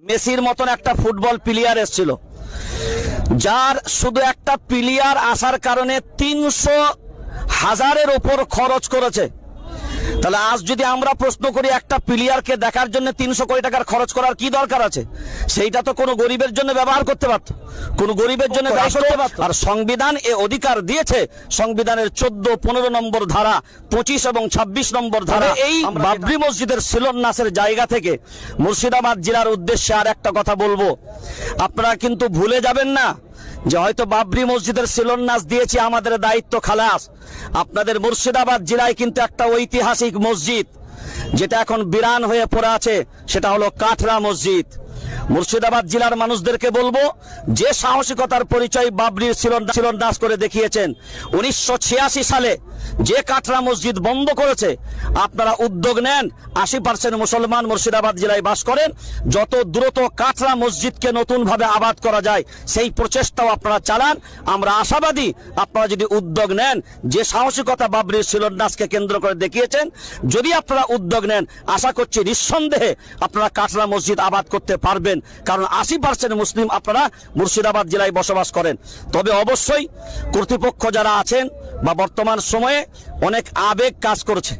মেসির মতন একটা ফুটবল প্লেয়ার এসেছিল, যার শুধু একটা প্লেয়ার আসার কারণে 300,000-এর উপর খরচ করেছে। তাহলে আজ যদি আমরা প্রশ্ন করি একটা প্লেয়ারকে দেখার জন্য 300 কোটি টাকার খরচ করার কি দরকার আছে? সেইটা তো কোনো গরিবের জন্য ব্যবহার করতে পারত, কোন গরিবের জন্য ব্যয় করতে পারত। আর সংবিধান এ অধিকার দিয়েছে, সংবিধানের 14-15 নম্বর ধারা, 25 এবং 26 নম্বর ধারা। এই বাবরি মসজিদের শিলান্যাসের জায়গা থেকে মুর্শিদাবাদ জেলার উদ্দেশ্যে আর একটা কথা বলবো, আপনারা কিন্তু ভুলে যাবেন না যে হয়তো বাবরি মসজিদের শিলান্যাস দিয়েছি, আমাদের দায়িত্ব খালাস। আপনাদের মুর্শিদাবাদ জেলায় কিন্তু একটা ঐতিহাসিক মসজিদ যেটা এখন বিরান হয়ে পড়ে আছে, সেটা হলো কাঠরা মসজিদ। মুর্শিদাবাদ জেলার মানুষদেরকে বলবো, যে সাহসিকতার পরিচয় বাবরির শিলান্যাস করে দেখিয়েছেন, 1986 সালে যে কাঠরা মসজিদ বন্ধ করেছে, আপনারা উদ্যোগ নেন। 80% মুসলমান মুর্শিদাবাদ জেলায় বাস করেন, যত দ্রুত কাঠরা মসজিদকে নতুন ভাবে আবাদ করা যায় সেই প্রচেষ্টাও আপনারা চালান। আমরা আশাবাদী, আপনারা যদি উদ্যোগ নেন, যে সাহসিকতা বাবরির শিলান্যাসকে কেন্দ্র করে দেখিয়েছেন, যদি আপনারা উদ্যোগ নেন, আশা করছি নিঃসন্দেহে আপনারা কাঠরা মসজিদ আবাদ করতে পারবেন। কারণ 80% মুসলিম আপনারা মুর্শিদাবাদ জেলায় বসবাস করেন। তবে অবশ্যই কর্তৃপক্ষ যারা আছেন বা বর্তমান সময়ে অনেক আবেগ কাজ করছে,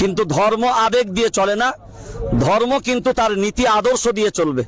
কিন্তু ধর্ম আবেগ দিয়ে চলে না, ধর্ম কিন্তু তার নীতি আদর্শ দিয়ে চলবে।